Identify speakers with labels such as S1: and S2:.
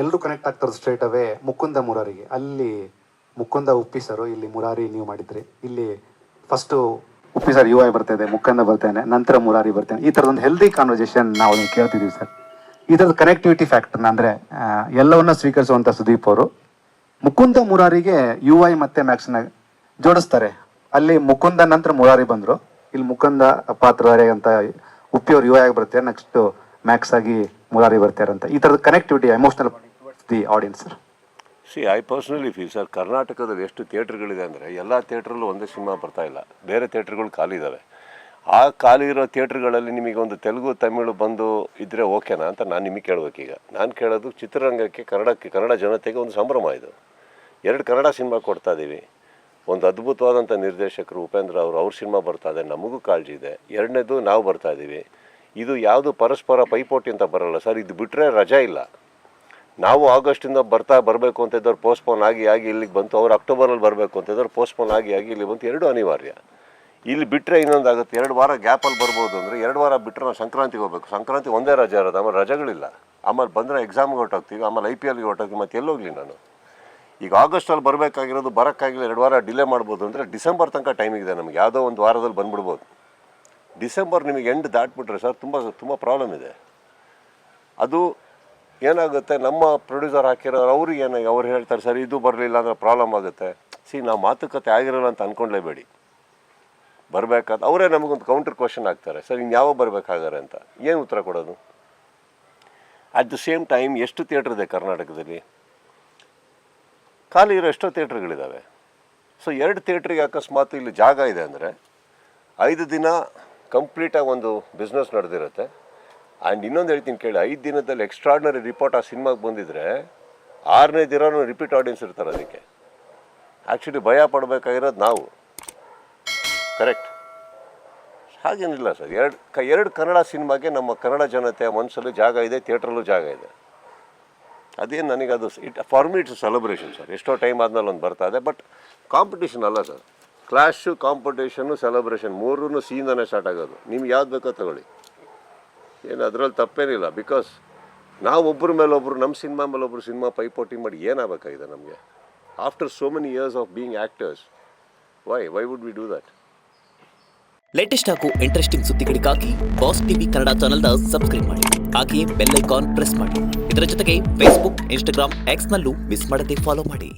S1: ಎಲ್ಲರೂ ಕನೆಕ್ಟ್ ಆಗ್ತಾರೆ straight away Mukunda ಮುರಾರಿಗೆ. ಅಲ್ಲಿ ಮುಕುಂದ ಉಪ್ಪಿ ಸರು, ಇಲ್ಲಿ ಮುರಾರಿ ನೀವು ಮಾಡಿದ್ರಿ. ಇಲ್ಲಿ ಫಸ್ಟು ಉಪ್ಪಿ ಸರ್ UI ಬರ್ತಾ ಇದೆ, ಮುಕುಂದ ಬರ್ತಾನೆ, ನಂತರ ಮುರಾರಿ ಬರ್ತಾನೆ. ಈ ಥರದೊಂದು ಹೆಲ್ದಿ ಕಾನ್ವರ್ಸೇಷನ್ ನಾವು ಅದನ್ನು ಕೇಳ್ತಿದ್ದೀವಿ ಸರ್. ಈ ಥರದ ಕನೆಕ್ಟಿವಿಟಿ ಫ್ಯಾಕ್ಟರ್ನ ಅಂದರೆ ಎಲ್ಲವನ್ನ ಸ್ವೀಕರಿಸುವಂಥ ಸುದೀಪ್ ಅವರು ಮುಕುಂದ ಮುರಾರಿಗೆ UI ಮತ್ತು ಮ್ಯಾಕ್ಸ್ನ ಜೋಡಿಸ್ತಾರೆ. ಅಲ್ಲಿ ಮುಕುಂದ ನಂತರ ಮುರಾರಿ ಬಂದರು, ಇಲ್ಲಿ ಮುಕುಂದ ಪಾತ್ರಧಾರಿ ಅಂತ ಉಪ್ಪಿ ಅವ್ರು UI ಆಗಿ ಬರ್ತಾರೆ, ನೆಕ್ಸ್ಟ್ ಮ್ಯಾಕ್ಸ್ ಆಗಿ ಮುರಾರಿ ಬರ್ತಾರೆ ಅಂತ. ಈ ಥರದ connectivity emotional the audience sir.
S2: I personally feel sir, ಕರ್ನಾಟಕದಲ್ಲಿ ಎಷ್ಟು ಥಿಯೇಟ್ರ್ಗಳಿದೆ ಅಂದರೆ ಎಲ್ಲ ಥಿಯೇಟ್ರಲ್ಲೂ ಒಂದೇ ಸಿನಿಮಾ ಬರ್ತಾ ಇಲ್ಲ, ಬೇರೆ ಥಿಯೇಟ್ರ್ಗಳು ಖಾಲಿ ಇದ್ದಾವೆ. ಆ ಖಾಲಿ ಇರೋ ಥಿಯೇಟ್ರ್ಗಳಲ್ಲಿ ನಿಮಗೆ ಒಂದು ತೆಲುಗು ತಮಿಳು ಬಂದು ಇದ್ದರೆ ಓಕೆನಾ ಅಂತ ನಾನು ನಿಮಗೆ ಕೇಳಬೇಕೀಗ. ನಾನು ಕೇಳೋದು ಚಿತ್ರರಂಗಕ್ಕೆ, ಕನ್ನಡ ಜನತೆಗೆ ಒಂದು ಸಂಭ್ರಮ ಇದು. 2 ಕನ್ನಡ ಸಿನಿಮಾ ಕೊಡ್ತಾ ಇದ್ದೀವಿ. ಒಂದು ಅದ್ಭುತವಾದಂಥ ನಿರ್ದೇಶಕರು ಉಪೇಂದ್ರ ಅವ್ರ ಸಿನಿಮಾ ಬರ್ತಾ ಇದೆ, ನಮಗೂ ಕಾಳಜಿ ಇದೆ. 2ನೇದು ನಾವು ಬರ್ತಾ ಇದ್ದೀವಿ. ಇದು ಯಾವುದು ಪರಸ್ಪರ ಪೈಪೋಟಿ ಅಂತ ಬರೋಲ್ಲ ಸರ್. ಇದು ಬಿಟ್ಟರೆ ರಜಾ ಇಲ್ಲ. ನಾವು ಆಗಸ್ಟಿಂದ ಬರಬೇಕು ಅಂತ ಇದ್ದವ್ರು ಪೋಸ್ಟ್ಪೋನ್ ಆಗಿ ಇಲ್ಲಿಗೆ ಬಂತು, ಅವ್ರು ಅಕ್ಟೋಬರಲ್ಲಿ ಬರಬೇಕು ಅಂತ ಇದ್ದವ್ರು ಪೋಸ್ಟ್ಪೋನ್ ಆಗಿ ಇಲ್ಲಿ ಬಂತು. 2 ಅನಿವಾರ್ಯ. ಇಲ್ಲಿ ಬಿಟ್ಟರೆ ಇನ್ನೊಂದಾಗುತ್ತೆ, 2 ವಾರ ಗ್ಯಾಪಲ್ಲಿ ಬರ್ಬೋದು ಅಂದರೆ 2 ವಾರ ಬಿಟ್ಟರೆ ನಾವು ಸಂಕ್ರಾಂತಿಗೆ ಹೋಗ್ಬೇಕು. ಸಂಕ್ರಾಂತಿ ಒಂದೇ ರಜೆ ಇರೋದು, ಆಮೇಲೆ ರಜೆಗಳಿಲ್ಲ. ಆಮೇಲೆ ಬಂದರೆ ಎಕ್ಸಾಮ್ಗೆ ಹೊರಟೋಗ್ತೀವಿ, ಆಮೇಲೆ IPLಗೆ ಹೊರಟೋಗ್ತೀವಿ, ಮತ್ತೆ ಎಲ್ಲೋಗ್ಲಿ ನಾನು. ಈಗ ಆಗಸ್ಟಲ್ಲಿ ಬರಬೇಕಾಗಿರೋದು ಬರೋಕ್ಕಾಗಿಲ್ಲ, 2 ವಾರ ಡಿಲೇ ಮಾಡ್ಬೋದು ಅಂದರೆ ಡಿಸೆಂಬರ್ ತನಕ ಟೈಮಿಂಗ್ ಇದೆ ನಮಗೆ. ಯಾವುದೋ ಒಂದು ವಾರದಲ್ಲಿ ಬಂದ್ಬಿಡ್ಬೋದು. ಡಿಸೆಂಬರ್ ನಿಮಗೆ ಎಂಡ್ ದಾಟ್ಬಿಟ್ರೆ ಸರ್ ತುಂಬ ಪ್ರಾಬ್ಲಮ್ ಇದೆ. ಅದು ಏನಾಗುತ್ತೆ, ನಮ್ಮ ಪ್ರೊಡ್ಯೂಸರ್ ಹಾಕಿರೋರು ಅವ್ರಿಗೆ ಅವ್ರು ಹೇಳ್ತಾರೆ ಸರ್ ಇದು ಬರಲಿಲ್ಲ ಅಂದರೆ ಪ್ರಾಬ್ಲಮ್ ಆಗುತ್ತೆ. ನಾವು ಮಾತುಕತೆ ಆಗಿರೋಲ್ಲ ಅಂತ ಅಂದ್ಕೊಂಡ್ಲೇಬೇಡಿ. ಬರಬೇಕಾದ ಅವರೇ ನಮಗೊಂದು ಕೌಂಟರ್ ಕ್ವಶನ್ ಹಾಕ್ತಾರೆ, ಸರ್ ಇನ್ನು ಯಾವಾಗ ಬರಬೇಕಾಗಾರೆ ಅಂತ. ಏನು ಉತ್ತರ ಕೊಡೋದು? ಅಟ್ ದ ಸೇಮ್ ಟೈಮ್ ಎಷ್ಟು ಥಿಯೇಟ್ರ್ ಇದೆ ಕರ್ನಾಟಕದಲ್ಲಿ? ಖಾಲಿ ಇರೋ ಎಷ್ಟೋ ಥಿಯೇಟ್ರ್ಗಳಿದ್ದಾವೆ. 2 ಥಿಯೇಟ್ರಿಗೆ ಅಕಸ್ಮಾತ್ ಇಲ್ಲಿ ಜಾಗ ಇದೆ ಅಂದರೆ 5 ದಿನ ಕಂಪ್ಲೀಟಾಗಿ ಒಂದು ಬಿಸ್ನೆಸ್ ನಡೆದಿರುತ್ತೆ. ಆ್ಯಂಡ್ ಇನ್ನೊಂದು ಹೇಳ್ತೀನಿ ಕೇಳಿ, 5 ದಿನದಲ್ಲಿ ಎಕ್ಸ್ಟ್ರಾರ್ಡಿನರಿ ರಿಪೋರ್ಟ್ ಆ ಸಿನಿಮಾಗೆ ಬಂದಿದ್ದರೆ 6ನೇ ದಿನವೂ ರಿಪೀಟ್ ಆಡಿಯನ್ಸ್ ಇರ್ತಾರೆ. ಅದಕ್ಕೆ ಆ್ಯಕ್ಚುಲಿ ಭಯ ಪಡಬೇಕಾಗಿರೋದು ನಾವು. ಕರೆಕ್ಟ್? ಹಾಗೇನಿಲ್ಲ ಸರ್. 2 ಕನ್ನಡ ಸಿನಿಮಾಗೆ ನಮ್ಮ ಕನ್ನಡ ಜನತೆಯ ಮನಸ್ಸಲ್ಲೂ ಜಾಗ ಇದೆ, ಥಿಯೇಟ್ರಲ್ಲೂ ಜಾಗ ಇದೆ. ಅದೇನು ನನಗದು for me it's celebration sir. ಎಷ್ಟೋ ಟೈಮ್ ಆದಮೇಲೆ ಒಂದು ಬರ್ತಾ ಇದೆ. ಬಟ್ ಕಾಂಪಿಟೇಷನ್ ಅಲ್ಲ sir. Clash, competition, celebration 3 ಸೀಯಿಂದನೇ start ಆಗೋದು. ನಿಮ್ಗೆ ಯಾವ್ದು ಬೇಕೋ ತಗೊಳ್ಳಿ, ಏನು ಅದರಲ್ಲಿ ತಪ್ಪೇನಿಲ್ಲ. ಬಿಕಾಸ್ ನಾವು ಒಬ್ಬರ ಮೇಲೊಬ್ಬರು, ನಮ್ಮ ಸಿನಿಮಾ ಮೇಲೊಬ್ಬರು ಸಿನಿಮಾ ಪೈಪೋಟಿ ಮಾಡಿ ಏನಾಗಬೇಕಾಗಿದೆ ನಮಗೆ? After so many years of being actors, why would we do that?
S3: Latest ಹಾಗೂ ಇಂಟ್ರೆಸ್ಟಿಂಗ್ ಸುದ್ದಿಗಳಿಗಾಗಿ ಬಾಸ್ ಟಿವಿ ಕನ್ನಡ ಚಾನೆಲ್ನ ಸಬ್ಸ್ಕ್ರೈಬ್ ಮಾಡಿ. ಹಾಗೆಯೇ ಬೆಲ್ ಐಕಾನ್ ಪ್ರೆಸ್ ಮಾಡಿ. ಇದರ ಜೊತೆಗೆ ಫೇಸ್ಬುಕ್, ಇನ್ಸ್ಟಾಗ್ರಾಮ್, ಎಕ್ಸ್ನಲ್ಲೂ ಮಿಸ್ ಮಾಡದೆ ಫಾಲೋ ಮಾಡಿ.